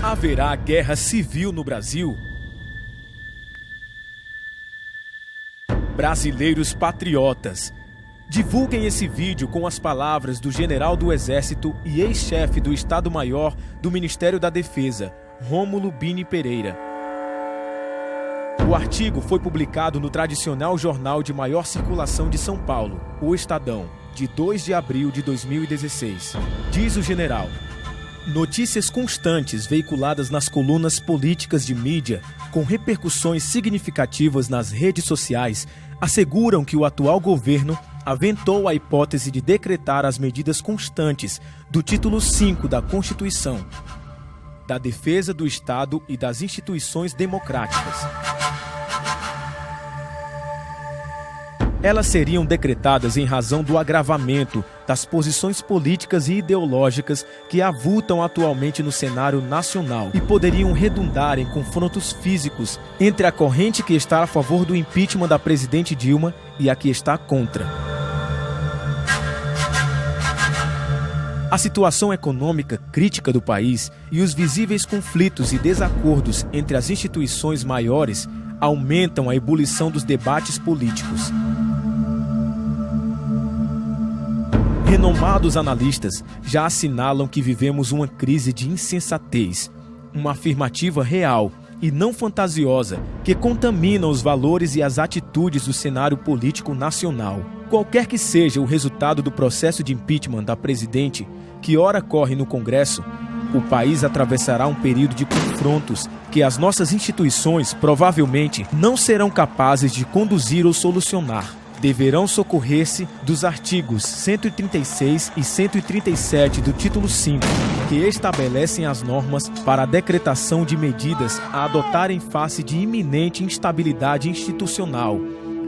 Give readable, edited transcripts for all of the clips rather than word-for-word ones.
Haverá guerra civil no Brasil? Brasileiros patriotas, divulguem esse vídeo com as palavras do general do Exército e ex-chefe do Estado-Maior do Ministério da Defesa, Rômulo Bini Pereira. O artigo foi publicado no tradicional jornal de maior circulação de São Paulo, o Estadão, de 2 de abril de 2016. Diz o general: notícias constantes veiculadas nas colunas políticas de mídia, com repercussões significativas nas redes sociais, asseguram que o atual governo aventou a hipótese de decretar as medidas constantes do título 5 da Constituição, da defesa do Estado e das instituições democráticas. Elas seriam decretadas em razão do agravamento das posições políticas e ideológicas que avultam atualmente no cenário nacional e poderiam redundar em confrontos físicos entre a corrente que está a favor do impeachment da presidente Dilma e a que está contra. A situação econômica crítica do país e os visíveis conflitos e desacordos entre as instituições maiores aumentam a ebulição dos debates políticos. Renomados analistas já assinalam que vivemos uma crise de insensatez, uma afirmativa real e não fantasiosa que contamina os valores e as atitudes do cenário político nacional. Qualquer que seja o resultado do processo de impeachment da presidente, que ora corre no Congresso, o país atravessará um período de confrontos que as nossas instituições provavelmente não serão capazes de conduzir ou solucionar. Deverão socorrer-se dos artigos 136 e 137 do título 5, que estabelecem as normas para a decretação de medidas a adotar em face de iminente instabilidade institucional,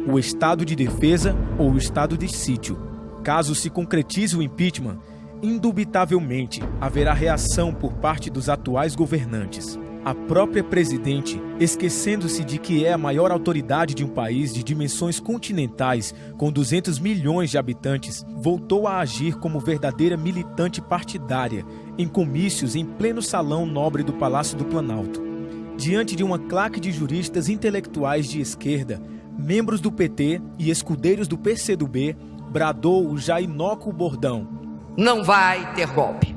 o estado de defesa ou o estado de sítio. Caso se concretize o impeachment, indubitavelmente haverá reação por parte dos atuais governantes. A própria presidente, esquecendo-se de que é a maior autoridade de um país de dimensões continentais, com 200 milhões de habitantes, voltou a agir como verdadeira militante partidária, em comícios em pleno salão nobre do Palácio do Planalto. Diante de uma claque de juristas intelectuais de esquerda, membros do PT e escudeiros do PCdoB, bradou o já inócuo bordão: não vai ter golpe.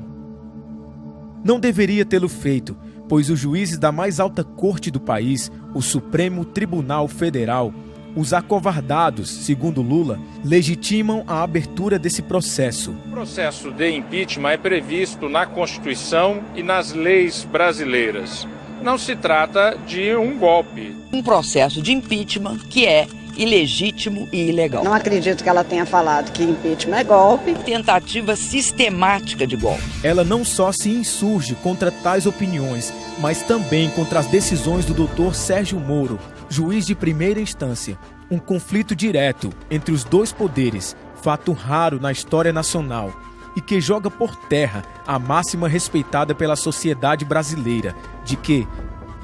Não deveria tê-lo feito, pois os juízes da mais alta corte do país, o Supremo Tribunal Federal, os acovardados, segundo Lula, legitimam a abertura desse processo. O processo de impeachment é previsto na Constituição e nas leis brasileiras. Não se trata de um golpe. Um processo de impeachment que é ilegítimo e ilegal. Não acredito que ela tenha falado que impeachment é golpe. Tentativa sistemática de golpe. Ela não só se insurge contra tais opiniões, mas também contra as decisões do Dr. Sérgio Moro, juiz de primeira instância. Um conflito direto entre os dois poderes, fato raro na história nacional, e que joga por terra a máxima respeitada pela sociedade brasileira, de que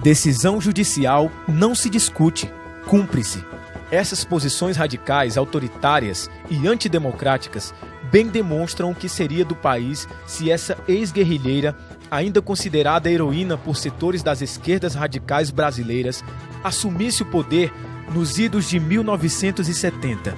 decisão judicial não se discute, cumpre-se. Essas posições radicais, autoritárias e antidemocráticas bem demonstram o que seria do país se essa ex-guerrilheira, ainda considerada heroína por setores das esquerdas radicais brasileiras, assumisse o poder nos idos de 1970.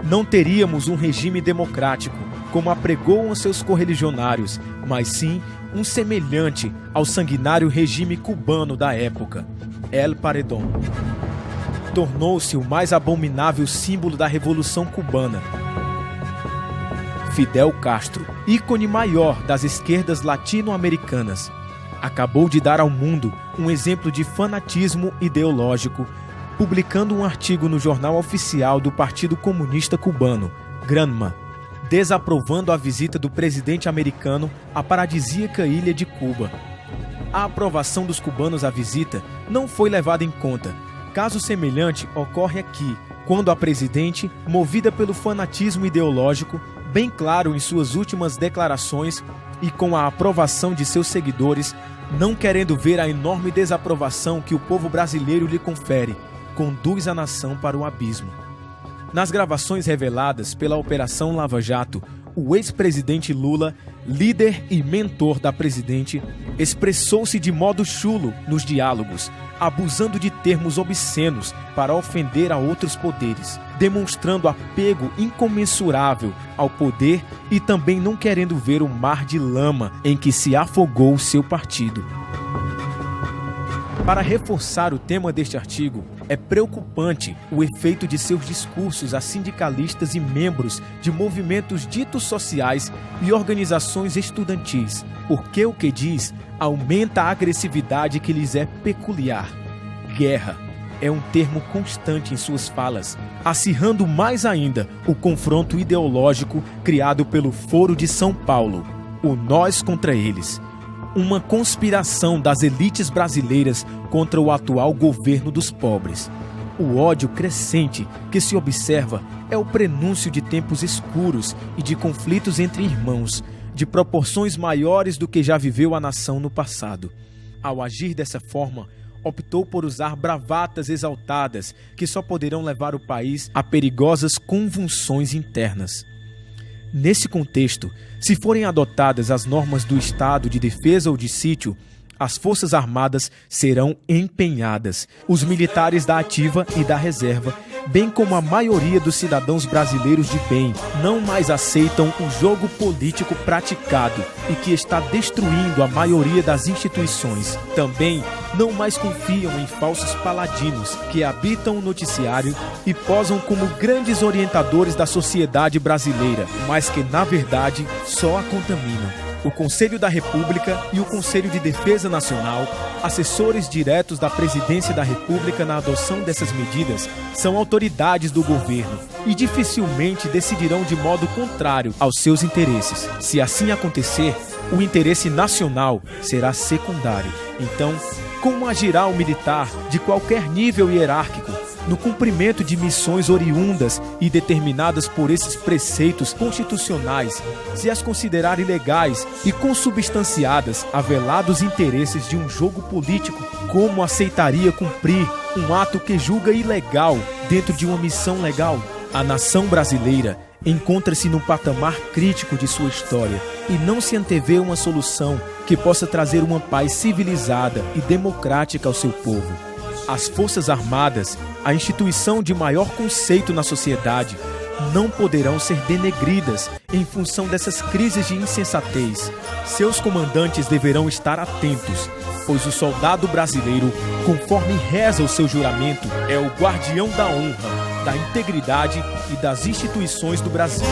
Não teríamos um regime democrático, como apregoam seus correligionários, mas sim um semelhante ao sanguinário regime cubano da época, El Paredón. Tornou-se o mais abominável símbolo da Revolução Cubana. Fidel Castro, ícone maior das esquerdas latino-americanas, acabou de dar ao mundo um exemplo de fanatismo ideológico, publicando um artigo no jornal oficial do Partido Comunista Cubano, Granma, desaprovando a visita do presidente americano à paradisíaca ilha de Cuba. A aprovação dos cubanos à visita não foi levada em conta. Caso semelhante ocorre aqui, quando a presidente, movida pelo fanatismo ideológico, bem claro em suas últimas declarações e com a aprovação de seus seguidores, não querendo ver a enorme desaprovação que o povo brasileiro lhe confere, conduz a nação para o abismo. Nas gravações reveladas pela Operação Lava Jato, o ex-presidente Lula, líder e mentor da presidente, expressou-se de modo chulo nos diálogos, abusando de termos obscenos para ofender a outros poderes, demonstrando apego incomensurável ao poder e também não querendo ver o mar de lama em que se afogou seu partido. Para reforçar o tema deste artigo, é preocupante o efeito de seus discursos a sindicalistas e membros de movimentos ditos sociais e organizações estudantis, porque o que diz aumenta a agressividade que lhes é peculiar. Guerra é um termo constante em suas falas, acirrando mais ainda o confronto ideológico criado pelo Foro de São Paulo, o nós contra eles. Uma conspiração das elites brasileiras contra o atual governo dos pobres. O ódio crescente que se observa é o prenúncio de tempos escuros e de conflitos entre irmãos, de proporções maiores do que já viveu a nação no passado. Ao agir dessa forma, optou por usar bravatas exaltadas que só poderão levar o país a perigosas convulsões internas. Nesse contexto, se forem adotadas as normas do Estado de defesa ou de sítio, as Forças Armadas serão empenhadas. Os militares da ativa e da reserva, bem como a maioria dos cidadãos brasileiros de bem, não mais aceitam o jogo político praticado e que está destruindo a maioria das instituições. Também não mais confiam em falsos paladinos que habitam o noticiário e posam como grandes orientadores da sociedade brasileira, mas que, na verdade, só a contaminam. O Conselho da República e o Conselho de Defesa Nacional, assessores diretos da Presidência da República na adoção dessas medidas, são autoridades do governo e dificilmente decidirão de modo contrário aos seus interesses. Se assim acontecer, o interesse nacional será secundário. Então, como agirá o militar de qualquer nível hierárquico no cumprimento de missões oriundas e determinadas por esses preceitos constitucionais, se as considerar ilegais e consubstanciadas a velados interesses de um jogo político? Como aceitaria cumprir um ato que julga ilegal dentro de uma missão legal? A nação brasileira encontra-se num patamar crítico de sua história e não se antevê uma solução que possa trazer uma paz civilizada e democrática ao seu povo. As Forças Armadas, a instituição de maior conceito na sociedade, não poderão ser denegridas em função dessas crises de insensatez. Seus comandantes deverão estar atentos, pois o soldado brasileiro, conforme reza o seu juramento, é o guardião da honra, da integridade e das instituições do Brasil.